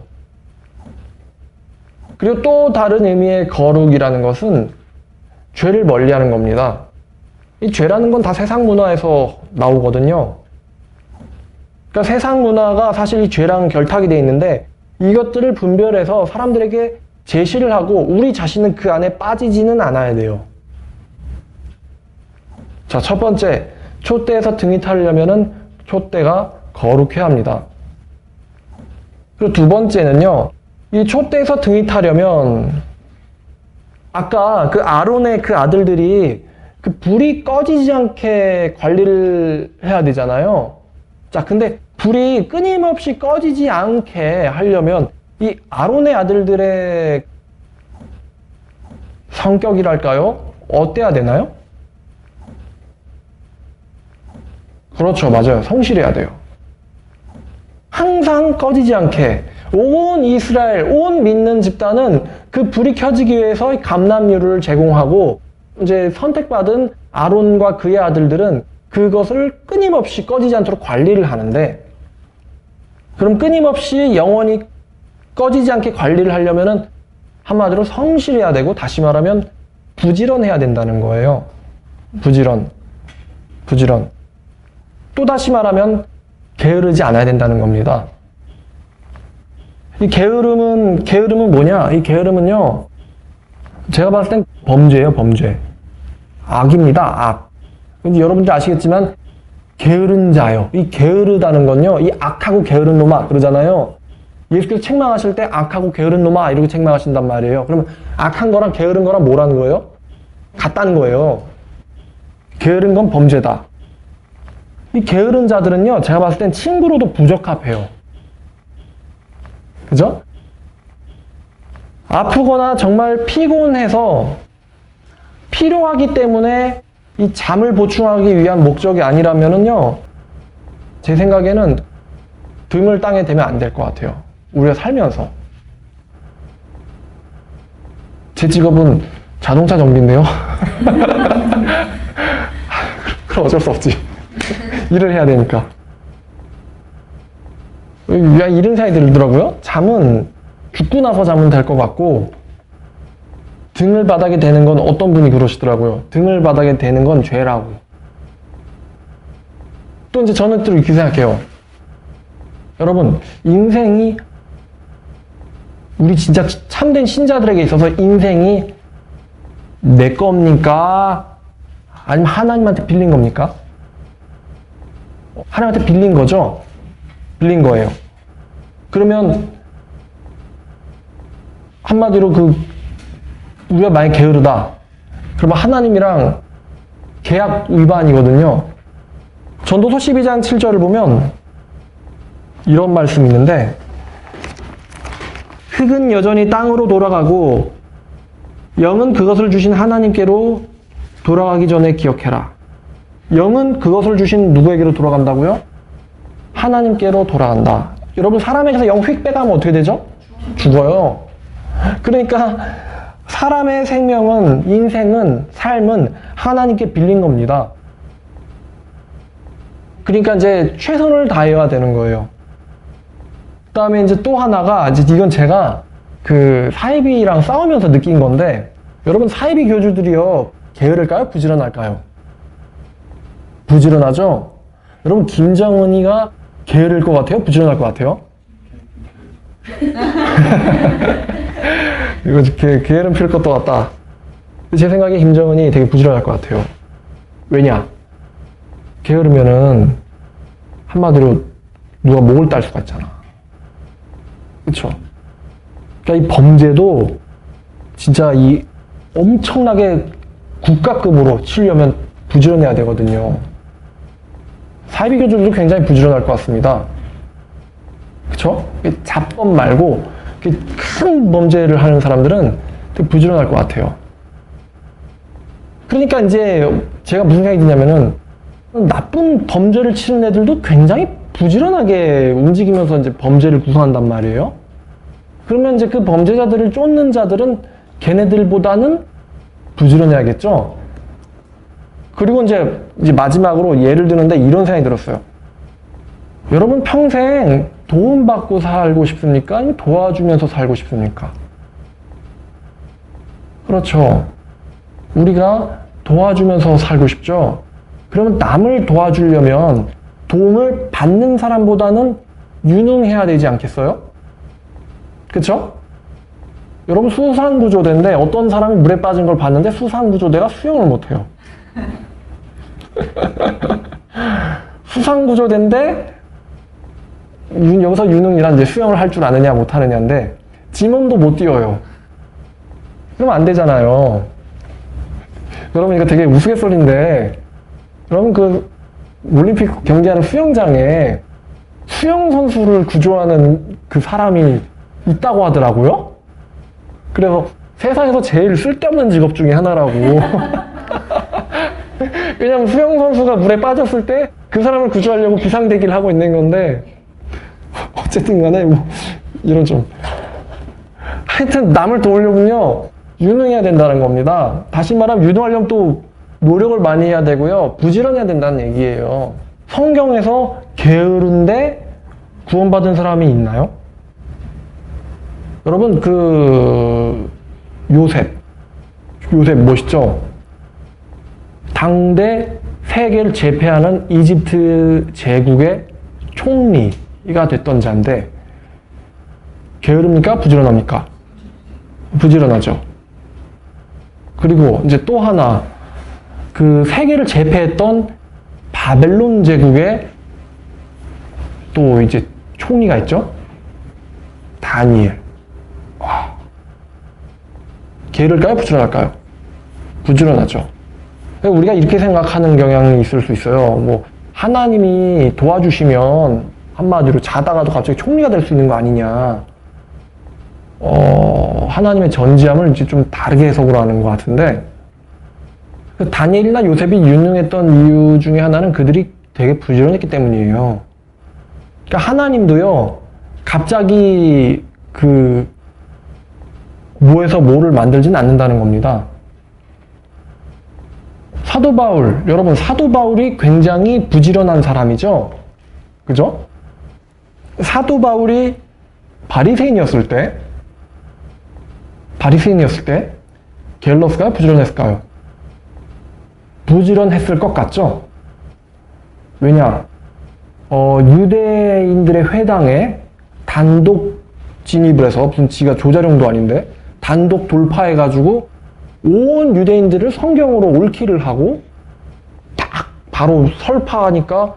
그리고 또 다른 의미의 거룩이라는 것은 죄를 멀리하는 겁니다. 이 죄라는 건 다 세상 문화에서 나오거든요. 그러니까 세상 문화가 사실 이 죄랑 결탁이 되어 있는데 이것들을 분별해서 사람들에게 제시를 하고 우리 자신은 그 안에 빠지지는 않아야 돼요. 자, 첫 번째, 촛대에서 등이 타려면은 촛대가 거룩해야 합니다. 그리고 두 번째는요, 이 촛대에서 등이 타려면 아까 그 아론의 그 아들들이 그 불이 꺼지지 않게 관리를 해야 되잖아요. 자, 근데 불이 끊임없이 꺼지지 않게 하려면 이 아론의 아들들의 성격이랄까요? 어때야 되나요? 그렇죠. 맞아요. 성실해야 돼요. 항상 꺼지지 않게 온 이스라엘, 온 믿는 집단은 그 불이 켜지기 위해서 감람유를 제공하고 이제 선택받은 아론과 그의 아들들은 그것을 끊임없이 꺼지지 않도록 관리를 하는데, 그럼 끊임없이 영원히 꺼지지 않게 관리를 하려면은 한마디로 성실해야 되고, 다시 말하면 부지런해야 된다는 거예요. 부지런. 또 다시 말하면 게으르지 않아야 된다는 겁니다. 이 게으름은 뭐냐? 이 게으름은요, 제가 봤을 땐 범죄예요, 범죄. 악입니다, 악. 근데 여러분들 아시겠지만, 게으른 자요. 이 게으르다는 건요, 이 악하고 게으른 놈아, 그러잖아요. 예수께서 책망하실 때 악하고 게으른 놈아, 이렇게 책망하신단 말이에요. 그러면 악한 거랑 게으른 거랑 뭐라는 거예요? 같다는 거예요. 게으른 건 범죄다. 이 게으른 자들은요, 제가 봤을 땐 친구로도 부적합해요. 그죠? 아프거나 정말 피곤해서 필요하기 때문에 이 잠을 보충하기 위한 목적이 아니라면은요, 제 생각에는 등을 땅에 대면 안 될 것 같아요. 우리가 살면서. 제 직업은 자동차 정비인데요. 그럼 어쩔 수 없지. 일을 해야 되니까. 이런 생각이 들더라고요. 잠은 죽고 나서 자면 될 것 같고, 등을 바닥에 대는 건 어떤 분이 그러시더라고요. 등을 바닥에 대는 건 죄라고. 또 이제 저는 또 이렇게 생각해요. 여러분, 인생이, 우리 진짜 참된 신자들에게 있어서 인생이 내 겁니까? 아니면 하나님한테 빌린 겁니까? 하나님한테 빌린 거죠? 빌린 거예요. 그러면 한마디로 우리가 만약 게으르다. 그러면 하나님이랑 계약 위반이거든요. 전도서 12장 7절을 보면 이런 말씀이 있는데, 흙은 여전히 땅으로 돌아가고 영은 그것을 주신 하나님께로 돌아가기 전에 기억해라. 영은 그것을 주신 누구에게로 돌아간다고요? 하나님께로 돌아간다. 여러분, 사람에게서 영 휙 빼가면 어떻게 되죠? 죽어요. 그러니까 사람의 생명은, 인생은, 삶은 하나님께 빌린 겁니다. 그러니까 이제 최선을 다해야 되는 거예요. 그 다음에 이제 또 하나가, 이건 제가 사이비랑 싸우면서 느낀 건데, 여러분, 사이비 교주들이요, 게으를까요? 부지런할까요? 부지런하죠? 여러분, 김정은이가 게으를 것 같아요? 부지런할 것 같아요? 이거 게으름 필 것도 같다. 제 생각에 김정은이 되게 부지런할 것 같아요. 왜냐? 게으르면은 한마디로 누가 목을 딸 수가 있잖아. 그쵸? 그러니까 이 범죄도 진짜 이 엄청나게 국가급으로 치려면 부지런해야 되거든요. 사이비 교주들도 굉장히 부지런할 것 같습니다. 그쵸? 잡범 말고 큰 범죄를 하는 사람들은 되게 부지런할 것 같아요. 그러니까 이제 제가 무슨 생각이 드냐면은, 나쁜 범죄를 치는 애들도 굉장히 부지런하게 움직이면서 이제 범죄를 구성한단 말이에요. 그러면 이제 그 범죄자들을 쫓는 자들은 걔네들보다는 부지런해야겠죠? 그리고 이제 마지막으로 예를 드는데 이런 생각이 들었어요. 여러분, 평생 도움받고 살고 싶습니까? 아니면 도와주면서 살고 싶습니까? 그렇죠. 우리가 도와주면서 살고 싶죠? 그러면 남을 도와주려면 도움을 받는 사람보다는 유능해야 되지 않겠어요? 그쵸? 여러분, 수상구조대인데 어떤 사람이 물에 빠진 걸 봤는데 수상구조대가 수영을 못해요. 수상구조대인데 여기서 유능이란 이제 수영을 할 줄 아느냐 못하느냐인데 지 몸도 못 뛰어요. 그러면 안 되잖아요. 여러분, 이거 되게 우스갯소리인데, 여러분, 올림픽 경기하는 수영장에 수영 선수를 구조하는 그 사람이 있다고 하더라고요. 그래서 세상에서 제일 쓸데없는 직업 중에 하나라고. 왜냐면 수영 선수가 물에 빠졌을 때 그 사람을 구조하려고 비상대기를 하고 있는 건데, 어쨌든 간에 이런 좀, 하여튼 남을 도우려면요 유능해야 된다는 겁니다. 다시 말하면 유능하려면 또 노력을 많이 해야 되고요, 부지런해야 된다는 얘기예요. 성경에서 게으른데 구원받은 사람이 있나요? 여러분, 요셉 멋있죠? 당대 세계를 제패하는 이집트 제국의 총리가 됐던 자인데, 게으릅니까? 부지런합니까? 부지런하죠. 그리고 이제 또 하나, 세계를 제패했던 바벨론 제국의 또 이제 총리가 있죠? 다니엘. 게으를까요? 부지런할까요? 부지런하죠. 우리가 이렇게 생각하는 경향이 있을 수 있어요. 하나님이 도와주시면 한마디로 자다가도 갑자기 총리가 될 수 있는 거 아니냐. 하나님의 전지함을 이제 좀 다르게 해석을 하는 것 같은데, 다니엘이나 요셉이 유능했던 이유 중에 하나는 그들이 되게 부지런했기 때문이에요. 그러니까 하나님도요, 갑자기 뭐에서 뭐를 만들진 않는다는 겁니다. 사도 바울, 여러분, 사도 바울이 굉장히 부지런한 사람이죠? 그죠? 사도 바울이 바리새인이었을 때, 게을렀을까요? 부지런했을까요? 부지런했을 것 같죠? 왜냐? 유대인들의 회당에 단독 진입을 해서, 무슨 지가 조자룡도 아닌데, 단독 돌파해가지고, 온 유대인들을 성경으로 옳기를 하고, 딱 바로 설파하니까,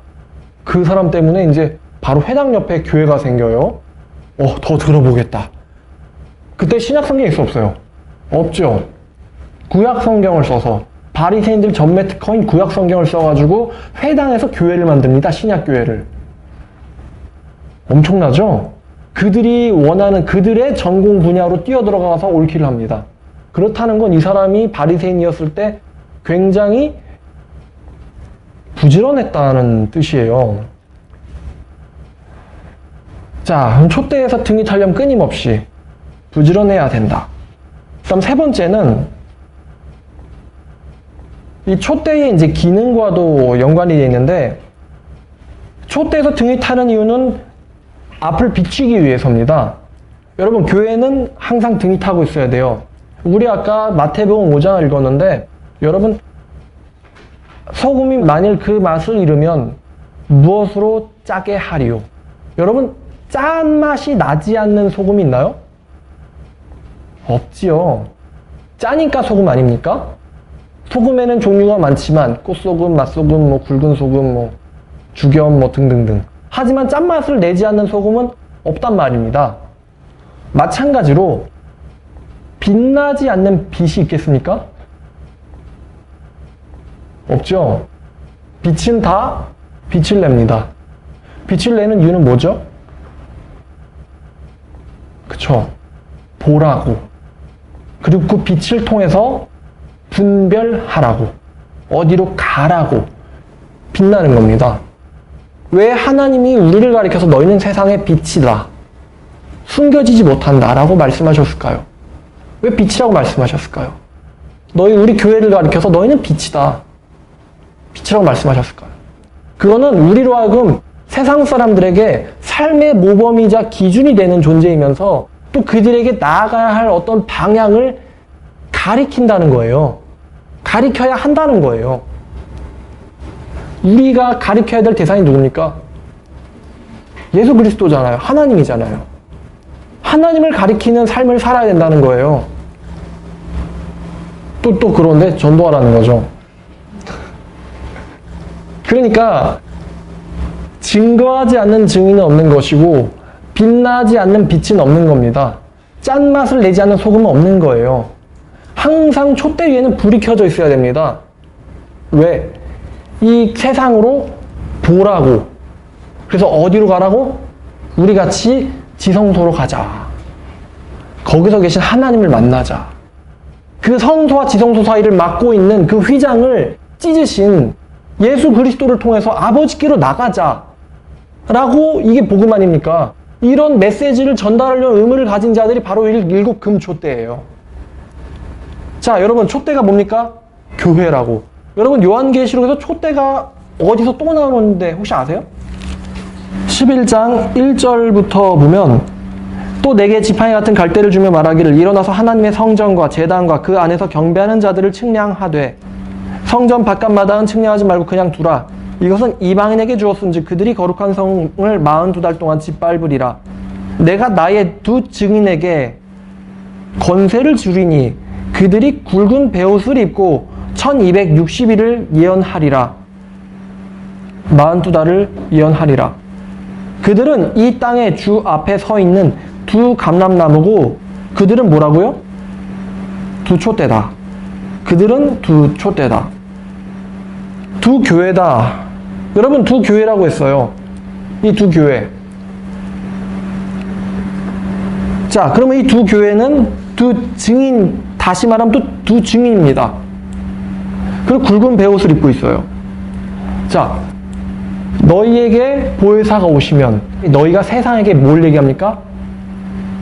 그 사람 때문에 이제 바로 회당 옆에 교회가 생겨요. 더 들어보겠다. 그때 신약 성경이 있어 없어요? 없죠. 구약 성경을 써서, 바리새인들 전매 특허인 구약 성경을 써가지고 회당에서 교회를 만듭니다. 신약 교회를. 엄청나죠? 그들이 원하는 그들의 전공 분야로 뛰어들어가서 옳기를 합니다. 그렇다는 건 이 사람이 바리새인이었을 때 굉장히 부지런했다는 뜻이에요. 자, 그럼 촛대에서 등이 타려면 끊임없이 부지런해야 된다. 그다음 세 번째는 이 촛대의 이제 기능과도 연관이 되어 있는데, 촛대에서 등이 타는 이유는 앞을 비추기 위해서입니다. 여러분, 교회는 항상 등이 타고 있어야 돼요. 우리 아까 마태복음 5장을 읽었는데, 여러분, 소금이 만일 그 맛을 잃으면 무엇으로 짜게 하리요? 여러분, 짠맛이 나지 않는 소금이 있나요? 없지요. 짜니까 소금 아닙니까? 소금에는 종류가 많지만 꽃소금, 맛소금, 굵은 소금, 죽염 등등등. 하지만 짠맛을 내지 않는 소금은 없단 말입니다. 마찬가지로 빛나지 않는 빛이 있겠습니까? 없죠. 빛은 다 빛을 냅니다. 빛을 내는 이유는 뭐죠? 그쵸. 보라고. 그리고 그 빛을 통해서 분별하라고, 어디로 가라고 빛나는 겁니다. 왜 하나님이 우리를 가리켜서 너희는 세상의 빛이다, 숨겨지지 못한다 라고 말씀하셨을까요? 왜 빛이라고 말씀하셨을까요? 우리 교회를 가리켜서 너희는 빛이다, 빛이라고 말씀하셨을까요? 그거는 우리로 하여금 세상 사람들에게 삶의 모범이자 기준이 되는 존재이면서 또 그들에게 나아가야 할 어떤 방향을 가리킨다는 거예요. 가리켜야 한다는 거예요. 우리가 가리켜야 될 대상이 누굽니까? 예수 그리스도잖아요. 하나님이잖아요. 하나님을 가리키는 삶을 살아야 된다는 거예요. 또 그런데 전도하라는 거죠. 그러니까 증거하지 않는 증인은 없는 것이고 빛나지 않는 빛은 없는 겁니다. 짠맛을 내지 않는 소금은 없는 거예요. 항상 촛대 위에는 불이 켜져 있어야 됩니다. 왜? 이 세상으로 보라고. 그래서 어디로 가라고? 우리 같이 지성소로 가자. 거기서 계신 하나님을 만나자. 그 성소와 지성소 사이를 막고 있는 그 휘장을 찢으신 예수 그리스도를 통해서 아버지께로 나가자. 라고 이게 복음 아닙니까? 이런 메시지를 전달하려는 의무를 가진 자들이 바로 일곱 금촛대예요. 자, 여러분, 촛대가 뭡니까? 교회라고. 여러분, 요한계시록에서 촛대가 어디서 또 나오는데 혹시 아세요? 11장 1절부터 보면, 또 내게 지팡이 같은 갈대를 주며 말하기를 일어나서 하나님의 성전과 제단과 그 안에서 경배하는 자들을 측량하되 성전 바깥마당은 측량하지 말고 그냥 두라. 이것은 이방인에게 주었은즉 그들이 거룩한 성을 42달 동안 짓밟으리라. 내가 나의 두 증인에게 권세를 주리니 그들이 굵은 베옷을 입고 1260일을 예언하리라. 42달을 예언하리라. 그들은 이 땅의 주 앞에 서 있는 두 감람나무고 그들은 뭐라고요? 두 촛대다. 그들은 두 촛대다. 두 교회다. 여러분, 두 교회라고 했어요. 이 두 교회. 자, 그러면 이 두 교회는 두 증인, 다시 말하면 또 두 증인입니다. 그리고 굵은 베옷을 입고 있어요. 자, 너희에게 보혜사가 오시면 너희가 세상에게 뭘 얘기합니까?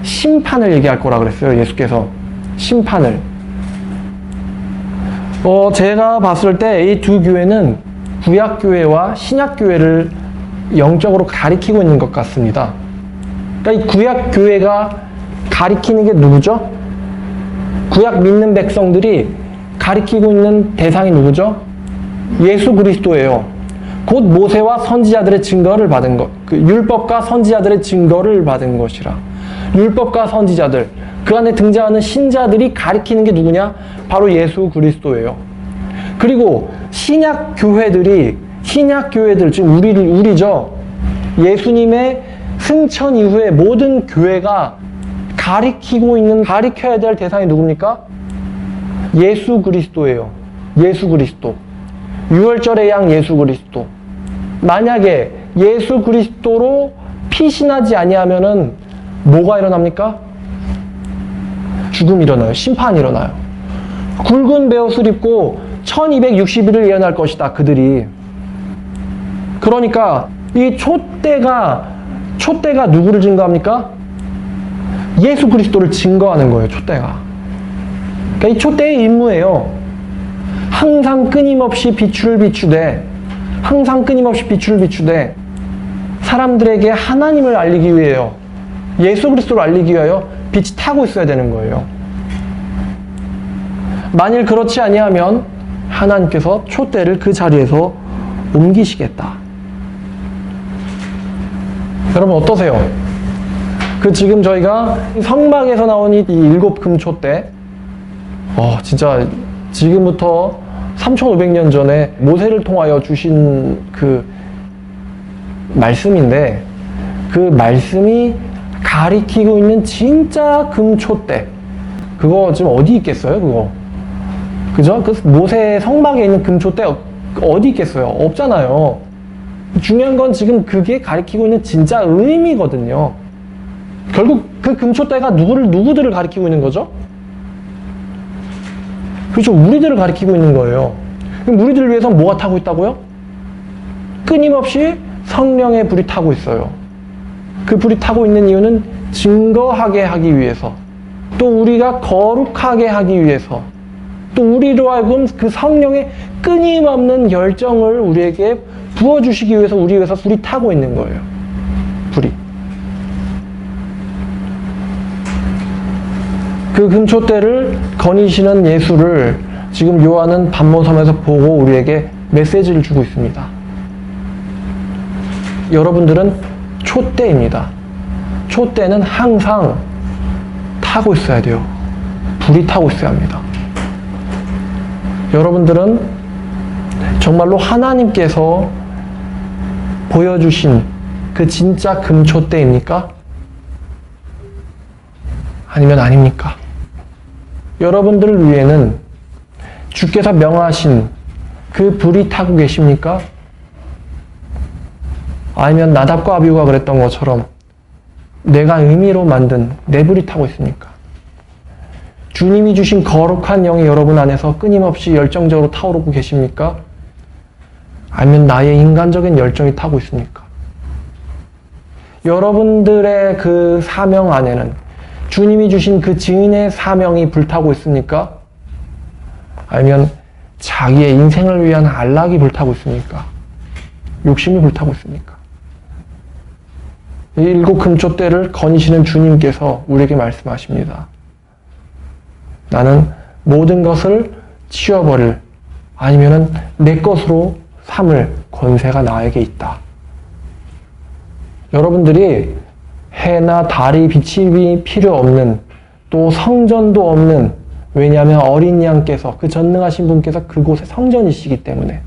심판을 얘기할 거라 그랬어요. 예수께서. 심판을. 제가 봤을 때 이 두 교회는 구약교회와 신약교회를 영적으로 가리키고 있는 것 같습니다. 그러니까 이 구약교회가 가리키는 게 누구죠? 구약 믿는 백성들이 가리키고 있는 대상이 누구죠? 예수 그리스도예요. 곧 모세와 선지자들의 증거를 받은 것, 그 율법과 선지자들의 증거를 받은 것이라. 율법과 선지자들, 그 안에 등장하는 신자들이 가리키는 게 누구냐? 바로 예수 그리스도예요. 그리고 신약 교회들, 지금 우리죠. 예수님의 승천 이후에 모든 교회가 가리켜야 될 대상이 누굽니까? 예수 그리스도예요. 예수 그리스도. 유월절의 양 예수 그리스도. 만약에 예수 그리스도로 피신하지 아니하면은 뭐가 일어납니까? 죽음이 일어나요. 심판이 일어나요. 굵은 베옷을 입고 1260일을 예언할 것이다. 그들이. 그러니까 이 촛대가 누구를 증거합니까? 예수 그리스도를 증거하는 거예요. 촛대가. 그러니까 이 촛대의 임무예요. 항상 끊임없이 빛을 비추되 사람들에게 하나님을 알리기 위해요. 예수 그리스도를 알리기 위하여 빛이 타고 있어야 되는 거예요. 만일 그렇지 아니하면 하나님께서 촛대를 그 자리에서 옮기시겠다. 여러분 어떠세요? 지금 저희가 성막에서 나온 이 일곱 금촛대, 진짜 지금부터 3500년 전에 모세를 통하여 주신 그 말씀인데, 그 말씀이 가리키고 있는 진짜 금촛대, 그거 지금 어디 있겠어요? 그거, 그죠? 그 모세 성막에 있는 금촛대 어디 있겠어요? 없잖아요. 중요한 건 지금 그게 가리키고 있는 진짜 의미거든요. 결국 그 금촛대가 누구들을 가리키고 있는 거죠? 그렇죠. 우리들을 가리키고 있는 거예요. 그럼 우리들을 위해서 뭐가 타고 있다고요? 끊임없이 성령의 불이 타고 있어요. 그 불이 타고 있는 이유는 증거하게 하기 위해서, 또 우리가 거룩하게 하기 위해서, 또 우리로 하여금 그 성령의 끊임없는 열정을 우리에게 부어주시기 위해서 우리 위해서 불이 타고 있는 거예요. 불이. 그 금촛대를 거니시는 예수를 지금 요한은 반모섬에서 보고 우리에게 메시지를 주고 있습니다. 여러분들은 촛대입니다. 촛대는 항상 타고 있어야 돼요. 불이 타고 있어야 합니다. 여러분들은 정말로 하나님께서 보여주신 그 진짜 금촛대입니까? 아니면 아닙니까? 여러분들을 위해는 주께서 명하신 그 불이 타고 계십니까? 아니면 나답과 아비후가 그랬던 것처럼 내가 의미로 만든 내 불이 타고 있습니까? 주님이 주신 거룩한 영이 여러분 안에서 끊임없이 열정적으로 타오르고 계십니까? 아니면 나의 인간적인 열정이 타고 있습니까? 여러분들의 그 사명 안에는 주님이 주신 그 증인의 사명이 불타고 있습니까? 아니면 자기의 인생을 위한 안락이 불타고 있습니까? 욕심이 불타고 있습니까? 이 일곱 금촛대를 거니시는 주님께서 우리에게 말씀하십니다. 나는 모든 것을 치워버릴, 아니면은 내 것으로 삼을 권세가 나에게 있다. 여러분들이 해나 달이 빛이 필요 없는, 또 성전도 없는, 왜냐하면 어린 양께서, 그 전능하신 분께서 그곳에 성전이시기 때문에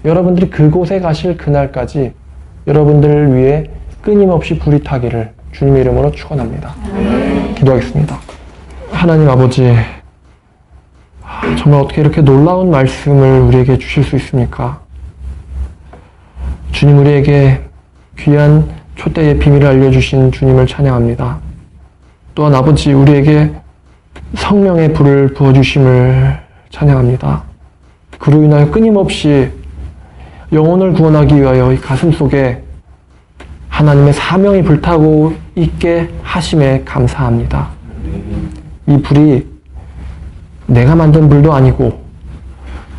여러분들이 그곳에 가실 그날까지 여러분들을 위해 끊임없이 불이 타기를 주님의 이름으로 축원합니다. 기도하겠습니다. 하나님 아버지, 정말 어떻게 이렇게 놀라운 말씀을 우리에게 주실 수 있습니까? 주님 우리에게 귀한 촛대의 비밀을 알려주신 주님을 찬양합니다. 또한 아버지 우리에게 성령의 불을 부어주심을 찬양합니다. 그로 인하여 끊임없이 영혼을 구원하기 위하여 이 가슴 속에 하나님의 사명이 불타고 있게 하심에 감사합니다. 이 불이 내가 만든 불도 아니고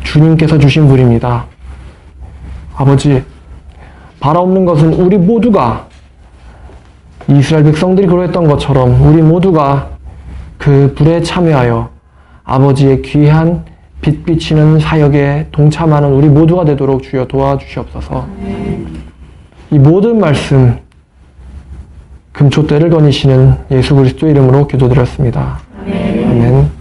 주님께서 주신 불입니다. 아버지, 바라옵는 것은 우리 모두가 이스라엘 백성들이 그러했던 것처럼 우리 모두가 그 불에 참여하여 아버지의 귀한 빛 비치는 사역에 동참하는 우리 모두가 되도록 주여 도와주시옵소서. 이 모든 말씀 금초대를 거니시는 예수 그리스도의 이름으로 기도드렸습니다. 아멘.